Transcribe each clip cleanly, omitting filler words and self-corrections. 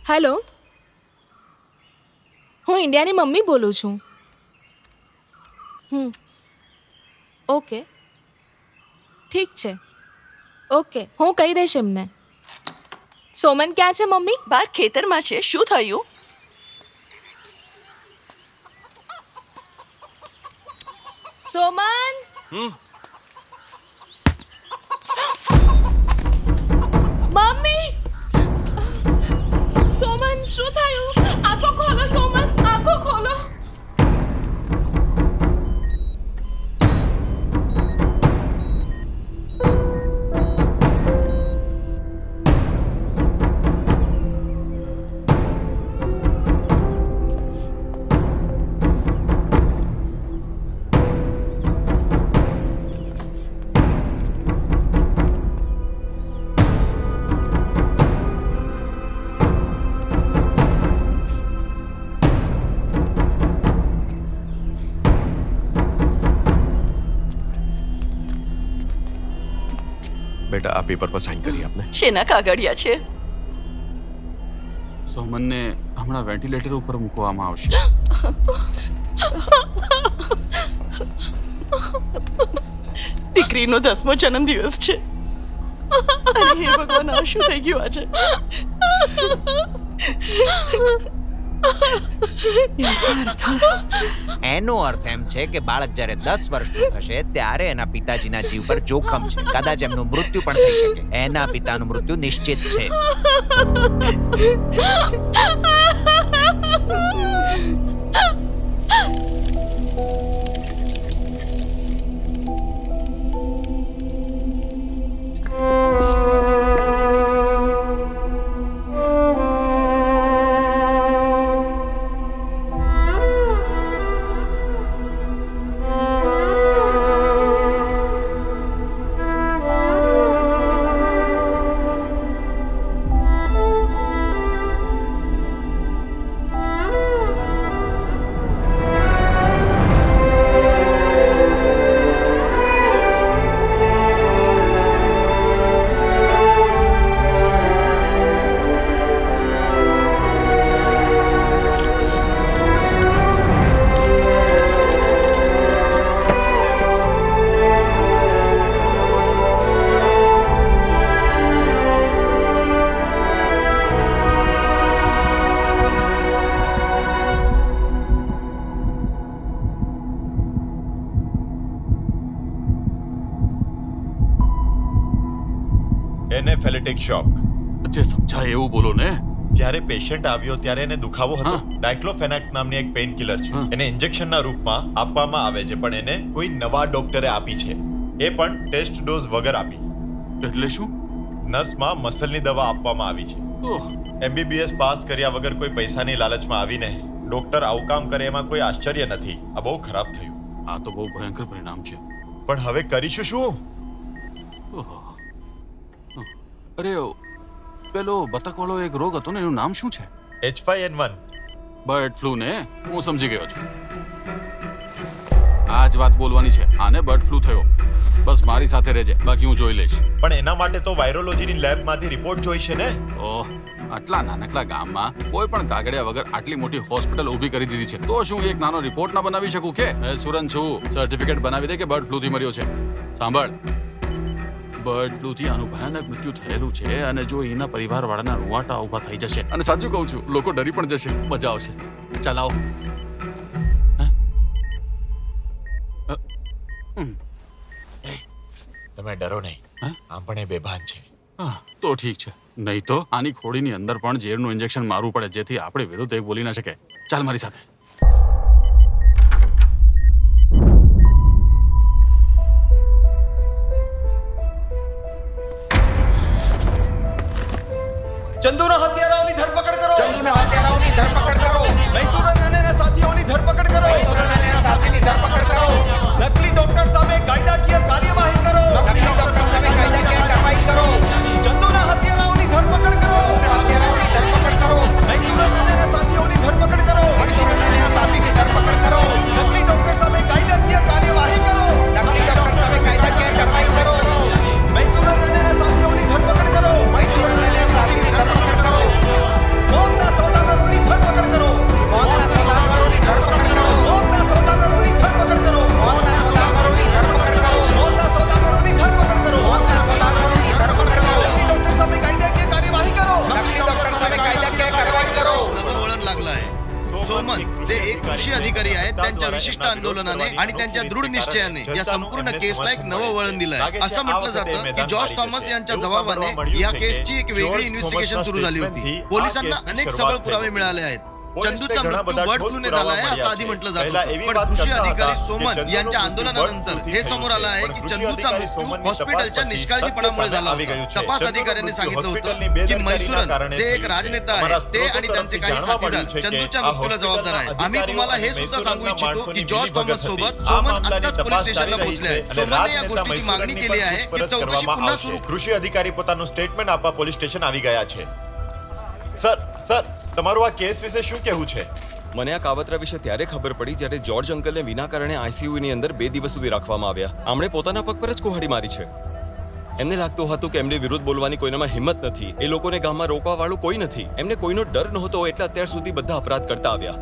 Hello, હું ઇન્ડિયાની mummy બોલું છું. ઓકે, ઠીક છે. ઓકે, હું કહી દઈશ એમને. સોમન ક્યાં છે મમ્મી? બહાર ખેતરમાં છે. શું થયું? સોમન! મમ્મી! સોમન, શું થયું? આંખો ખોલો સોમન, આંખો ખોલો. બેટા આ પેપર પર સાઇન કરી આપને. શેના કાગળિયા છે? સોમનને હમણાં વેન્ટિલેટર ઉપર મૂકવામાં આવશે. દીકરીનો 10મો જન્મદિવસ છે. અરે હે ભગવાન, આ શું થઈ ગયું આજે? એનો અર્થ એમ છે કે બાળક જ્યારે 10 વર્ષનું થશે ત્યારે એના પિતાજીના જીવ પર જોખમ છે. કદાચ એમનું મૃત્યુ પણ થઈ શકે. એના પિતાનું મૃત્યુ નિશ્ચિત છે. એનેફેલેટિક શોક. જે સમજાય એવું બોલો ને. જ્યારે પેશન્ટ આવ્યો ત્યારે એને દુખાવો હતો. હા. ડાયક્લોફેનાક નામની એક પેઇન કિલર છે. હા. એને ઇન્જેક્શનના રૂપમાં આપવામાં આવે છે, પણ એને કોઈ નવા ડોક્ટરે આપી છે. એ પણ ટેસ્ટ ડોઝ વગર આપી. એટલે શું? નસમાં મસલની દવા આપવામાં આવી છે. ઓહ, MBBS પાસ કર્યા વગર કોઈ પૈસાની લાલચમાં આવીને ડોક્ટર આવું કામ કરે એમાં કોઈ આશ્ચર્ય નથી. આ બહુ ખરાબ થયું. આ તો બહુ ભયંકર પરિણામ છે. પણ હવે કરીશું શું? ઓહ. અરે પેલો બતકવાળો એક રોગ હતો ને, એનું નામ શું છે? H5N1. બર્ડ ફ્લૂ ને. હું સમજી ગયો છું. આ જ વાત બોલવાની છે. આને બર્ડ ફ્લૂ થયો. બસ મારી સાથે રહેજે, બાકી હું જોઈ લઈશ. પણ એના માટે તો વાયરોલોજીની લેબમાંથી રિપોર્ટ જોઈશે ને. ઓહ, આટલા નાનકડા ગામમાં કોઈ પણ કાગળિયા વગર આટલી મોટી હોસ્પિટલ ઊભી કરી દીધી છે, તો શું એક નાનો રિપોર્ટ ના બનાવી શકું કે? સુરન છું, સર્ટિફિકેટ બનાવી દે કે બર્ડ ફ્લૂ થી મર્યો છે. સાંભળ, બર્ડ ફ્લૂ થી આનું ભયાનક મૃત્યુ થયેલું છે, અને જો એના પરિવારવાળાના રૂવાટા ઊભા થઈ જશે, અને સાચું કહું છું, લોકો ડરી પણ જશે. મજા આવશે. ચાલ આવો. તમે ડરો નહીં. હા? આમ પણ એ બેભાન છે. હા, તો ઠીક છે. નહીં તો આની ખોડીની અંદર પણ ઝેરનું ઇન્જેક્શન મારવું પડે, જેથી આપણે વિરુદ્ધ એક બોલી ના શકે. ચાલ મારી સાથે. ચંદુના હત્યારાઓની ધરપકડ કરો. ચંદુના હત્યારાઓની ધરપકડ કરો. મૈસૂર અને સાથીઓની ધરપકડ કરો. સાથીની ધરપકડ કરો. નકલી ડોક્ટર સામે કાયદાકીય કાર્યવાહી કરો. નકલી ડોક્ટર સામે કાયદાકીય કાર્યવાહી કરો. ચંદુના હત્યારાઓની ધરપકડ કરો. હત્યારાઓની ધરપકડ કરો. મૈસૂર અને સાથીઓની ધરપકડ કરો. સાથીની ધરપકડ કરો. નકલી ડોક્ટર સામે કાયદાકીય કાર્યવાહી કરો. નકલી ડોક્ટર સામે કાયદાકીય કાર્યવાહી કરો. મૈસૂર અને સાથીઓની ધરપકડ કરો. મૈસૂર અને સાથીની ધરપકડ કરો. મોત विशिष्ट आंदोलनाने आणि त्यांच्या दृढ निश्चयाने या संपूर्ण केसला एक नवं वळण दिलंय. असं म्हटलं जातं की जॉर्ज थॉमस यांच्या जबाबाने या केसची एक वेगळी इन्व्हेस्टिगेशन सुरू झाली होती. पोलिसांना अनेक सबळ पुरावे मिळाले आहेत. चंदूचा मृत्यू बर्ड फ्लूने झाला आहे असं आधी म्हटलं जात होतं, पण कृषी अधिकारी सोमन यांच्या आंदोलनानंतर हे समोर आलं आहे की चंदूचा मृत्यू हॉस्पिटलच्या निष्काळजीपणामुळे झाला होता. तपास अधिकाऱ्यांनी सांगितलं होतं की मैसूरन जे एक राजनेता आहे ते आणि त्यांचे काही साथीदार चंदूच्या मृत्यूला जबाबदार आहेत. आम्ही तुम्हाला हे सुद्धा सांगू इच्छितो की जॉर्ज थॉमस सोबत सोमन आताच पोलीस स्टेशनला पोहोचले आहेत. सोमनने या गोष्टीची मागणी केली आहे की चौकशी पुन्हा सुरू. કૃષિ અધિકારી પોતાનું સ્ટેટમેન્ટ આપવા પોલીસ સ્ટેશન આવી ગયા છે. સર તમારું આ કેસ વિશે શું કહેવું છે? મને આ કાવતરા વિશે ત્યારે ખબર પડી જ્યારે જ્યોર્જ અંકલને વિના કારણે આઈસીયુની અંદર 2 દિવસ સુધી રાખવામાં આવ્યા. આમણે પોતાના પગ પર જ કુહાડી મારી છે. એમને લાગતું હતું કે એમની વિરુદ્ધ બોલવાની કોઈનામાં હિંમત નથી, એ લોકોને ગામમાં રોકવા વાળું કોઈ નથી, એમને કોઈનો ડર નહોતો, એટલે અત્યાર સુધી બધા અપરાધ કરતા આવ્યા.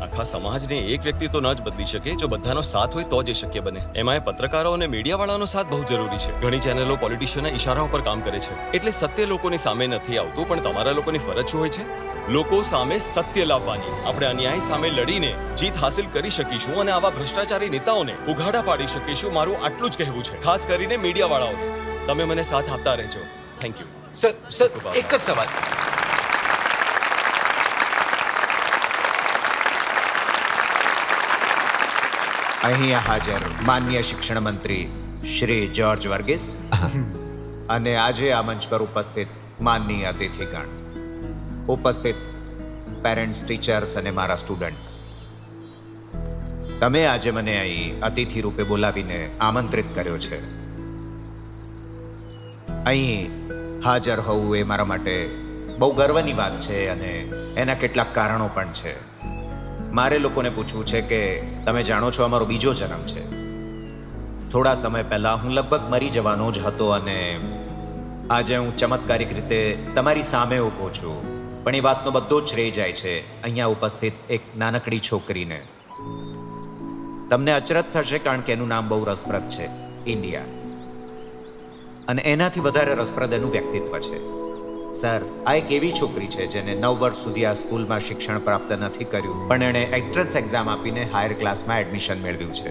આખા સમાજને એક વ્યક્તિ તો ન જ બદલી શકે, જો બધાનો સાથ હોય તો જ એ શક્ય બને. એમાં પત્રકારો અને મીડિયાવાળાનો સાથ બહુ જરૂરી છે. ઘણી ચેનલો પોલિટિશિયનના ઇશારાઓ પર કામ કરે છે, એટલે સત્ય લોકોની સામે નથી આવતું, પણ તમારા લોકોની ફરજ શું હોય છે? લોકો સામે સત્ય લાવવાની. આપણે અન્યાય સામે લડીને જીત હાસિલ કરી શકીશું અને આવા ભ્રષ્ટાચારી નેતાઓને ઉઘાડા પાડી શકીશું. મારું આટલું જ કહેવું છે, ખાસ કરીને મીડિયાવાળાઓને. તમે મને સાથ આપતા રહેજો. Thank you. સર એક જ સવાલ. અહીંયા હાજર માનનીય શિક્ષણ મંત્રી શ્રી જ્યોર્જ વર્ગીસ અને આજે આ મંચ પર ઉપસ્થિત માનનીય અતિથિગણ, ઉપસ્થિત પેરેન્ટ્સ, ટીચર્સ અને મારા સ્ટુડન્ટ્સ, તમે આજે મને અહીં અતિથિ રૂપે બોલાવીને આમંત્રિત કર્યો છે. અહીં હાજર હોવું એ મારા માટે બહુ ગર્વની વાત છે અને એના કેટલાક કારણો પણ છે. મારે લોકોને પૂછવું છે કે તમે જાણો છો અમારો બીજો જન્મ છે. થોડા સમય પહેલા હું લગભગ મરી જવાનો જ હતો અને આજે હું ચમત્કારિક રીતે તમારી સામે ઊભો છું. પણ એ વાતનો બધો જ શ્રેય જાય છે અહીંયા ઉપસ્થિત એક નાનકડી છોકરીને. તમને અચરજ થશે કારણ કે એનું નામ બહુ રસપ્રદ છે, ઇન્ડિયા. અને એનાથી વધારે રસપ્રદ એનું વ્યક્તિત્વ છે. સર, આ એક એવી છોકરી છે જેને 9 વર્ષ સુધી આ સ્કૂલમાં શિક્ષણ પ્રાપ્ત નથી કર્યું, પણ એણે એન્ટ્રન્સ એક્ઝામ આપીને હાયર ક્લાસમાં એડમિશન મેળવ્યું છે.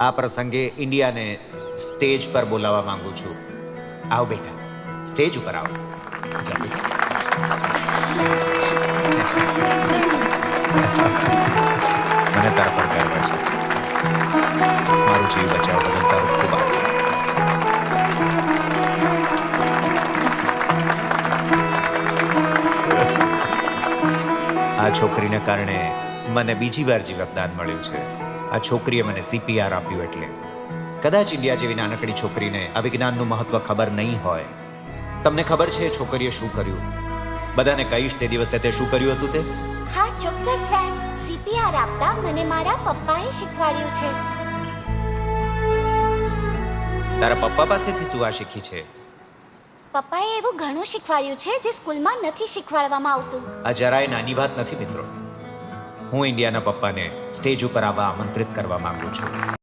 આ પ્રસંગે ઇન્ડિયાને સ્ટેજ પર બોલાવવા માંગુ છું. આવો બેટા, સ્ટેજ ઉપર આવો. મને તારા પર ગર્વ છે. મારું જીવ બચાવ બદલ તારો ખૂબ આભાર. આ છોકરીને કારણે મને બીજી વાર જીવતદાન મળ્યું છે. આ છોકરીએ મને CPR આપ્યું. એટલે કદાચ ઇન્ડિયા જેવી નાનકડી છોકરીને આ વિજ્ઞાનનું મહત્વ ખબર નહીં હોય. તમને ખબર છે એ છોકરીએ શું કર્યું? બધાને કહીશ તે દિવસે તે શું કર્યું હતું તે? હા ચોક્કસ સાહેબ, CPR આપતા મને મારા પપ્પાએ શીખવાડ્યું છે. તારા પપ્પા પાસેથી તું આ શીખી છે? પપ્પાએ એવું ઘણું શીખવાડ્યું છે જે સ્કૂલમાં નથી શીખવાડવામાં આવતું. આ જરાય નાની વાત નથી મિત્રો. હું ઇન્ડિયાના પપ્પાને સ્ટેજ ઉપર આવવા આમંત્રિત કરવા માંગુ છું.